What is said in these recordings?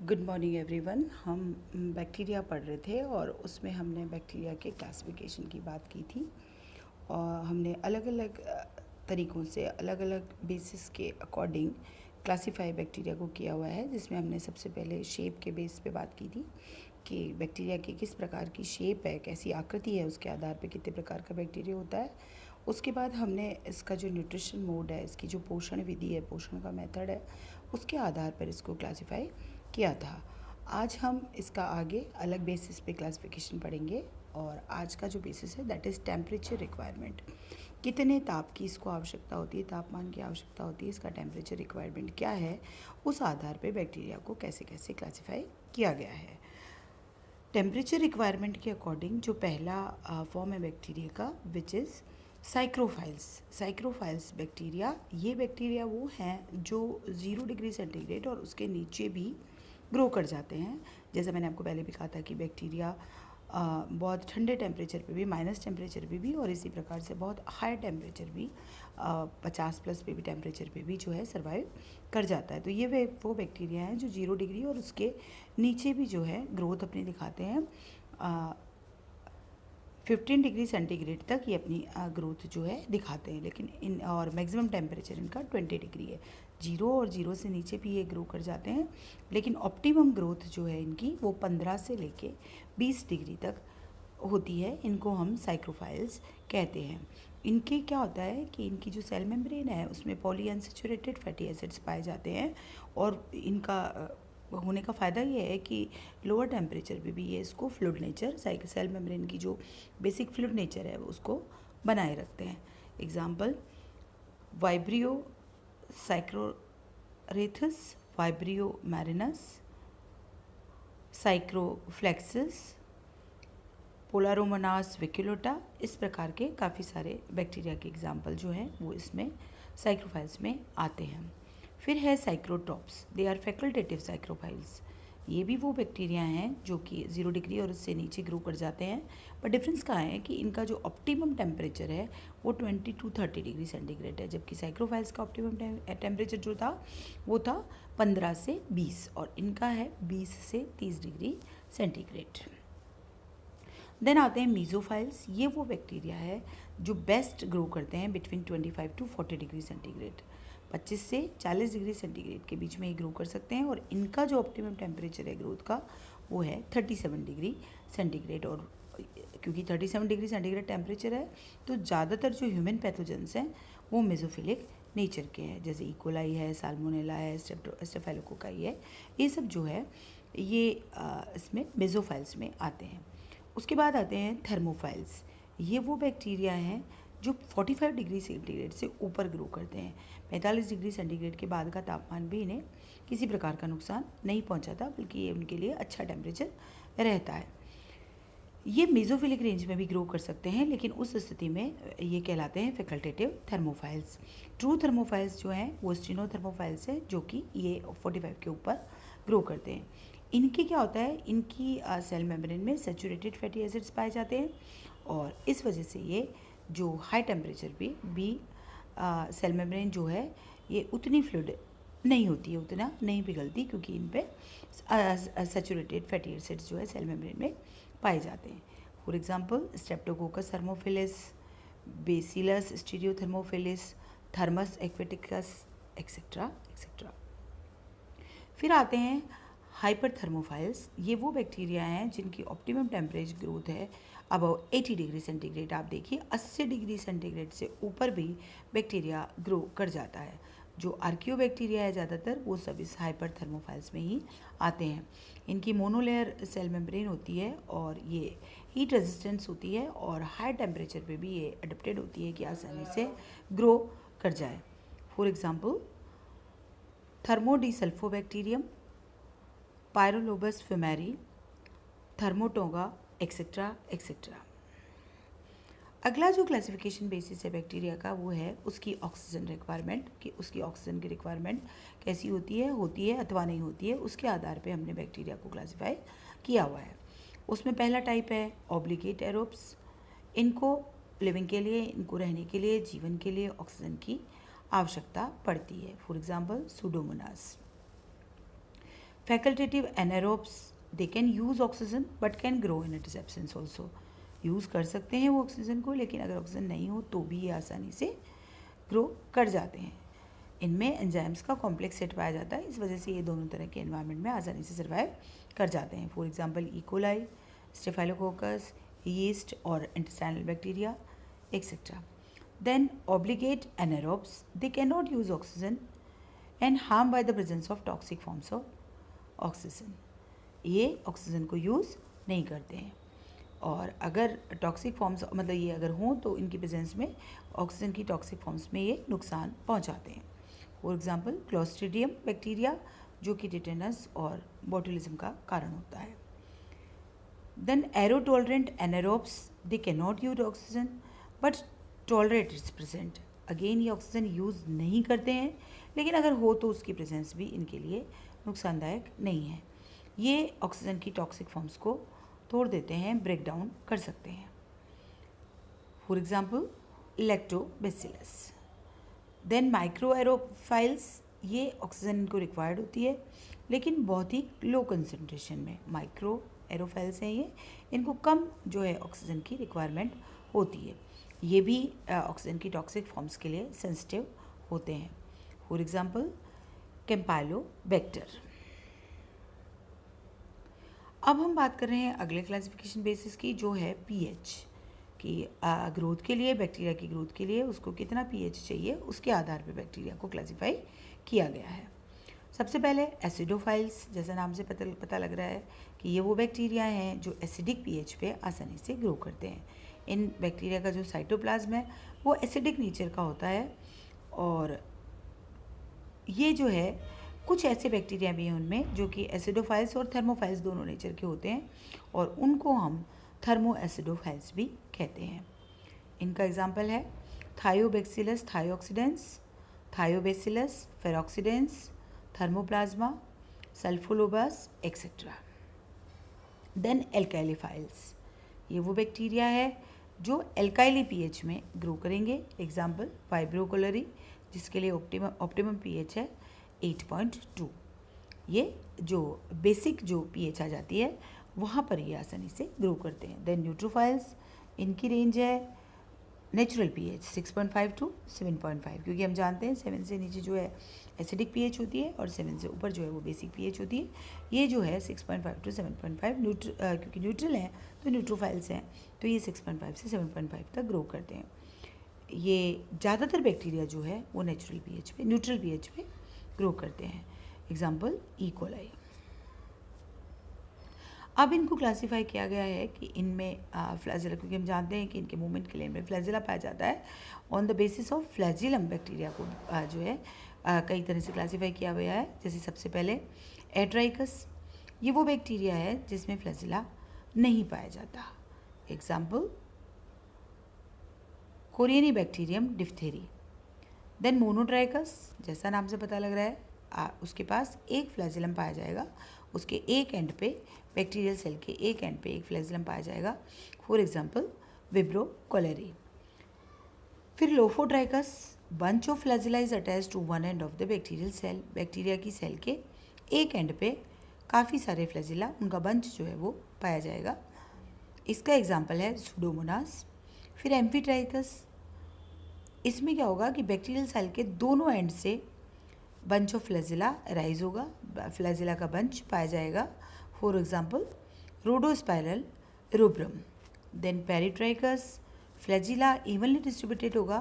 Good morning everyone. हम bacteria पढ़ रहे थे और उसमें हमने बैक्टीरिया के क्लासिफिकेशन की बात की थी और हमने अलग अलग तरीक़ों से अलग अलग बेसिस के अकॉर्डिंग क्लासिफाई बैक्टीरिया को किया हुआ है, जिसमें हमने सबसे पहले शेप के बेस पे बात की थी कि बैक्टीरिया की किस प्रकार की शेप है, कैसी आकृति है, उसके आधार पे कितने प्रकार का बैक्टीरिया होता है। उसके बाद हमने इसका जो न्यूट्रिशन मोड है, इसकी जो पोषण विधि है, पोषण का मेथड है, उसके आधार पर इसको क्लासिफाई किया था। आज हम इसका आगे अलग बेसिस पे क्लासिफिकेशन पढ़ेंगे और आज का जो बेसिस है दैट इज़ टेम्परेचर रिक्वायरमेंट। कितने ताप की इसको आवश्यकता होती है, तापमान की आवश्यकता होती है, इसका टेम्परेचर रिक्वायरमेंट क्या है, उस आधार पे बैक्टीरिया को कैसे कैसे क्लासिफाई किया गया है। टेम्परेचर रिक्वायरमेंट के अकॉर्डिंग जो पहला फॉर्म है बैक्टीरिया का, विच इज़ साइक्रोफाइल्स। साइक्रोफाइल्स बैक्टीरिया, ये बैक्टीरिया वो हैं जो 0 डिग्री सेंटीग्रेड और उसके नीचे भी ग्रो कर जाते हैं। जैसे मैंने आपको पहले भी कहा था कि बैक्टीरिया बहुत ठंडे टेम्परेचर पे भी, माइनस टेम्परेचर पे भी और इसी प्रकार से बहुत हाई टेम्परेचर भी 50+ पे भी टेम्परेचर पे भी जो है सर्वाइव कर जाता है। तो ये वो बैक्टीरिया हैं जो 0 डिग्री और उसके नीचे भी जो है ग्रोथ अपनी दिखाते हैं। 15 डिग्री सेंटीग्रेड तक ये अपनी ग्रोथ जो है दिखाते हैं, लेकिन इन और मैक्सिमम टेम्परेचर इनका 20 डिग्री है। 0 और 0 से नीचे भी ये ग्रो कर जाते हैं, लेकिन ऑप्टिमम ग्रोथ जो है इनकी वो 15 से लेके 20 डिग्री तक होती है। इनको हम साइक्रोफाइल्स कहते हैं। इनके क्या होता है कि इनकी जो सेल मेम्ब्रेन है उसमें पॉलीअनसैचुरेटेड फैटी एसिड्स पाए जाते हैं और इनका होने का फ़ायदा ये है कि लोअर टेम्परेचर पे भी ये इसको फ्लूइड नेचर, सेल मेम्ब्रेन की जो बेसिक फ्लूइड नेचर है उसको बनाए रखते हैं। एग्जाम्पल वाइब्रियो साइक्रोरेथस, वाइब्रियो मैरिनस, साइक्रोफ्लेक्सिस, पोलारोमोनास विक्युलोटा, इस प्रकार के काफ़ी सारे बैक्टीरिया के एग्जाम्पल जो हैं वो इसमें साइक्रोफाइल्स में आते हैं। फिर है साइक्रोट्रॉप्स, दे आर फैकल्टेटिव साइक्रोफाइल्स। ये भी वो बैक्टीरिया हैं जो कि 0 डिग्री और उससे नीचे ग्रो कर जाते हैं, पर डिफरेंस कहाँ है कि इनका जो ऑप्टिमम टेम्परेचर है वो 20 to 30 डिग्री सेंटीग्रेड है, जबकि साइक्रोफाइल्स का ऑप्टिमम टेम्परेचर जो था वो था 15 से 20 और इनका है 20 से 30 डिग्री सेंटीग्रेड। देन आते हैं मीज़ोफाइल्स। ये वो बैक्टीरिया है जो बेस्ट ग्रो करते हैं बिटवीन 25 to 40 डिग्री सेंटीग्रेड। 25 से 40 डिग्री सेंटीग्रेड के बीच में ये ग्रो कर सकते हैं और इनका जो ऑप्टिमम टेम्परेचर है ग्रोथ का वो है 37 डिग्री सेंटीग्रेड। और क्योंकि 37 डिग्री सेंटीग्रेड टेम्परेचर है तो ज़्यादातर जो ह्यूमन पैथोजेंस हैं वो मेसोफिलिक नेचर के हैं, जैसे इकोलाई है, साल्मोनेला है, स्टेफाइलोकोकाई है, ये सब जो है ये इसमें मेसोफाइल्स में आते हैं। उसके बाद आते हैं थर्मोफाइल्स। ये वो बैक्टीरिया हैं जो 45 डिग्री सेंटीग्रेड से ऊपर ग्रो करते हैं। 45 डिग्री सेंटीग्रेड के बाद का तापमान भी इन्हें किसी प्रकार का नुकसान नहीं पहुंचाता, बल्कि ये उनके लिए अच्छा टेम्परेचर रहता है। ये मेसोफिलिक रेंज में भी ग्रो कर सकते हैं, लेकिन उस स्थिति में ये कहलाते हैं फैकल्टेटिव थर्मोफाइल्स। ट्रू थर्मोफाइल्स जो हैं वो स्टिनोथर्मोफाइल्स हैं, जो कि ये 45 के ऊपर ग्रो करते हैं। इनकी क्या होता है, इनकी सेल मेम्ब्रेन में सैचुरेटेड फैटी एसिड्स पाए जाते हैं और इस वजह से ये जो हाई टेम्परेचर पे भी सेल मेम्ब्रेन जो है ये उतनी फ्लूइड नहीं होती है, उतना नहीं पिघलती, क्योंकि इन पे सैचुरेटेड फैटी एसिड्स जो है सेल मेम्ब्रेन में पाए जाते हैं। For example Streptococcus thermophilus, Bacillus stearothermophilus, Thermus aquaticus, etcetera etcetera. फिर आते हैं हाइपर थर्मोफाइल्स। ये वो बैक्टीरिया हैं जिनकी ऑप्टिमम टेम्परेचर ग्रोथ है अबव 80 डिग्री सेंटीग्रेड। आप देखिए 80 डिग्री सेंटीग्रेड से ऊपर भी बैक्टीरिया ग्रो कर जाता है। जो आर्कियो बैक्टीरिया है ज़्यादातर वो सब इस हाइपर थर्मोफाइल्स में ही आते हैं। इनकी मोनोलेयर सेल मेम्ब्रेन होती है और ये हीट रेजिस्टेंस होती है और हाई टेम्परेचर पे भी ये अडेप्टेड होती है कि आसानी से ग्रो कर जाए। For example Thermodesulfobacterium, Pyrolobus fumarii, Thermotoga, etcetera etcetera. अगला जो क्लासिफिकेशन बेसिस है बैक्टीरिया का वो है उसकी ऑक्सीजन रिक्वायरमेंट, कि उसकी ऑक्सीजन की रिक्वायरमेंट कैसी होती है अथवा नहीं होती है, उसके आधार पे हमने बैक्टीरिया को क्लासिफाई किया हुआ है। उसमें पहला टाइप है ऑब्लिगेट एरोब्स। इनको लिविंग के लिए, इनको रहने के लिए, जीवन के लिए ऑक्सीजन की आवश्यकता पड़ती है। For example Pseudomonas. Facultative anaerobes they can use oxygen but can grow in its absence also. Use कर सकते हैं वो ऑक्सीजन को, लेकिन अगर ऑक्सीजन नहीं हो तो भी ये आसानी से ग्रो कर जाते हैं। इनमें एंजाइम्स का कॉम्प्लेक्स सेट पाया जाता है, इस वजह से ये दोनों तरह के एनवायरनमेंट में आसानी से सर्वाइव कर जाते हैं। For example E coli, Staphylococcus, yeast और intestinal bacteria etcetera. Then obligate anaerobes they can not use oxygen and harm by the presence of toxic forms of oxygen. ये ऑक्सीजन को यूज़ नहीं करते हैं, और अगर टॉक्सिक फॉर्म्स मतलब ये अगर हों तो इनकी प्रेजेंस में ऑक्सीजन की टॉक्सिक फॉर्म्स में ये नुकसान पहुंचाते हैं। फॉर एग्जांपल क्लोस्ट्रीडियम बैक्टीरिया, जो कि टिटेनस और बोटुलिज्म का कारण होता है। Then aerotolerant anaerobes they can not use oxygen but tolerate its present. Again ये ऑक्सीजन यूज़ नहीं करते हैं, लेकिन अगर हो तो उसकी प्रेजेंस भी इनके लिए नुकसानदायक नहीं है। ये ऑक्सीजन की टॉक्सिक फॉर्म्स को तोड़ देते हैं, ब्रेक डाउन कर सकते हैं। For example Lactobacillus. Then microaerophiles, ये ऑक्सीजन इनको रिक्वायर्ड होती है लेकिन बहुत ही लो कंसनट्रेशन में। माइक्रो एरोफाइल्स हैं ये, इनको कम जो है ऑक्सीजन की रिक्वायरमेंट होती है। ये भी ऑक्सीजन की टॉक्सिक फॉर्म्स के लिए सेंसिटिव होते हैं। For example Campylobacter. अब हम बात कर रहे हैं अगले क्लासिफिकेशन बेसिस की, जो है पीएच की। ग्रोथ के लिए, बैक्टीरिया की ग्रोथ के लिए उसको कितना पीएच चाहिए, उसके आधार पर बैक्टीरिया को क्लासिफाई किया गया है। सबसे पहले एसिडोफाइल्स, जैसा नाम से पता लग रहा है कि ये वो बैक्टीरिया हैं जो एसिडिक पीएच पे आसानी से ग्रो करते हैं। इन बैक्टीरिया का जो साइटोप्लाज्म है वो एसिडिक नेचर का होता है, और ये जो है कुछ ऐसे बैक्टीरिया भी हैं उनमें जो कि एसिडोफाइल्स और थर्मोफाइल्स दोनों नेचर के होते हैं, और उनको हम थर्मो एसिडोफाइल्स भी कहते हैं। इनका एग्जाम्पल है थायोबैक्सिलस थायोक्सिडेंस, थायोबैसिलस फेरोक्सिडेंस, थर्मोप्लाज्मा, सल्फोलोबस एक्सेट्रा। देन एल्काइलीफाइल्स, ये वो बैक्टीरिया है जो एल्काइली पीएच में ग्रो करेंगे। एग्जाम्पल वाइब्रोकोलरी, जिसके लिए ऑप्टिमम पीएच है 8.2। ये जो बेसिक जो पीएच आ जाती है वहाँ पर ये आसानी से ग्रो करते हैं। देन न्यूट्रोफाइल्स, इनकी रेंज है नेचुरल पीएच 6.5 टू 7.5, क्योंकि हम जानते हैं 7 से नीचे जो है एसिडिक पीएच होती है और 7 से ऊपर जो है वो बेसिक पीएच होती है। ये जो है 6.5 टू 7.5 क्योंकि न्यूट्रल हैं तो न्यूट्रोफाइल्स हैं, तो ये 6.5 से 7.5 तक ग्रो करते हैं। ये ज़्यादातर बैक्टीरिया जो है वो नेचुरल पीएच पे, न्यूट्रल पीएच पे ग्रो करते हैं। Example E coli. अब इनको क्लासीफाई किया गया है कि इनमें फ्लैजिला, क्योंकि हम जानते हैं कि इनके मूवमेंट के लिए इनमें फ्लैजिला पाया जाता है। On the basis of flagellum bacteria को जो है कई तरह से क्लासीफाई किया गया है। जैसे सबसे पहले एट्राइकस, ये वो बैक्टीरिया है जिसमें फ्लैजिला नहीं पाया जाता। Example Corynebacterium diphtheriae. Then monotrichous, जैसा नाम से पता लग रहा है उसके पास एक फ्लैजिलम पाया जाएगा, उसके एक एंड पे, बैक्टीरियल सेल के एक एंड पे एक फ्लैजिलम पाया जाएगा। For example Vibrio cholerae. फिर lophotrichous, bunch of flagella is attached to one end of the bacterial cell. Bacteria की सेल के एक एंड पे काफ़ी सारे फ्लैजिला, उनका बंच जो है वो पाया जाएगा। इसका एग्जाम्पल है सुडोमोनास। फिर एम्फीट्राइकस, इसमें क्या होगा कि बैक्टीरियल सेल के दोनों एंड से बंच ऑफ फ्लैजिला राइज होगा, फ्लैजिला का बंच पाया जाएगा। For example Rhodospirillum rubrum. Then peritrichous, flagella evenly distributed होगा,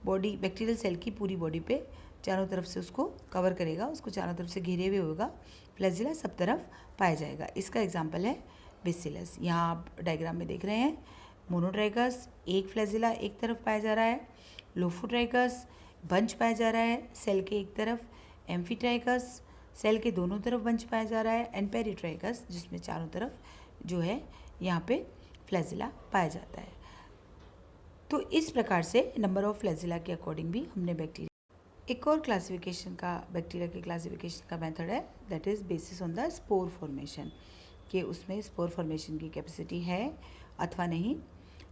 बॉडी बैक्टीरियल सेल की पूरी बॉडी पे चारों तरफ से उसको कवर करेगा, उसको चारों तरफ से घेरे हुए होगा, फ्लैजिला सब तरफ पाया जाएगा। इसका एग्जाम्पल है बेसिलस। यहाँ आप डायग्राम में देख रहे हैं मोनोट्राइकस, एक फ्लैजिला एक तरफ पाया जा रहा है, लोफोट्राइकस बंच पाया जा रहा है सेल के एक तरफ, एम्फीट्राइकस सेल के दोनों तरफ बंच पाया जा रहा है, एंड पेरिट्राइकस जिसमें चारों तरफ जो है यहाँ पे फ्लैजिला पाया जाता है। तो इस प्रकार से नंबर ऑफ फ्लैजिला के अकॉर्डिंग भी हमने बैक्टीरिया। एक और क्लासिफिकेशन का बैक्टीरिया के क्लासिफिकेशन का मेथड है, that is basis on the spore formation, कि उसमें स्पोर फॉर्मेशन की कैपेसिटी है अथवा नहीं।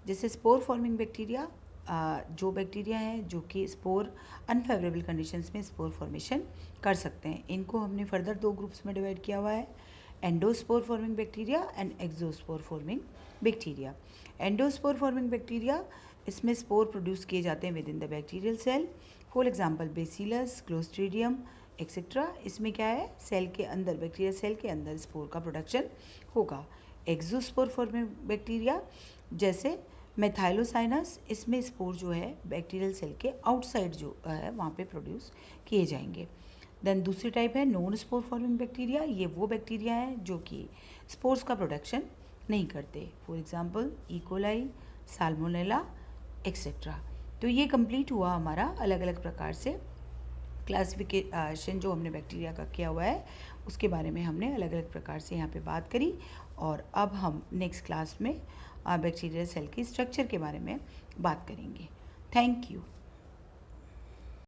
जैसे स्पोर फॉर्मिंग बैक्टीरिया जो बैक्टीरिया हैं जो कि स्पोर अनफेवरेबल कंडीशंस में स्पोर फॉर्मेशन कर सकते हैं। इनको हमने फर्दर 2 ग्रुप्स में डिवाइड किया हुआ है, endospore forming bacteria and exospore forming bacteria. Endospore forming bacteria, इसमें स्पोर प्रोड्यूस किए जाते हैं within the bacterial cell. For example bacillus, clostridium etcetera. इसमें क्या है, सेल के अंदर, बैक्टीरिया सेल के अंदर स्पोर का प्रोडक्शन होगा। एक्सोस्पोर फॉर्मिंग बैक्टीरिया जैसे मेथाइलोसाइनस, इसमें स्पोर जो है बैक्टीरियल सेल के आउटसाइड जो है वहाँ पे प्रोड्यूस किए जाएंगे। देन दूसरी टाइप है नॉन स्पोर फॉर्मिंग बैक्टीरिया। ये वो बैक्टीरिया है जो कि स्पोर्स का प्रोडक्शन नहीं करते। For example E coli, salmonella etcetera. तो ये कंप्लीट हुआ हमारा अलग अलग प्रकार से क्लासिफिकेशन जो हमने बैक्टीरिया का किया हुआ है, उसके बारे में हमने अलग अलग प्रकार से यहाँ पे बात करी। और अब हम नेक्स्ट क्लास में बैक्टीरियल सेल की स्ट्रक्चर के बारे में बात करेंगे। Thank you.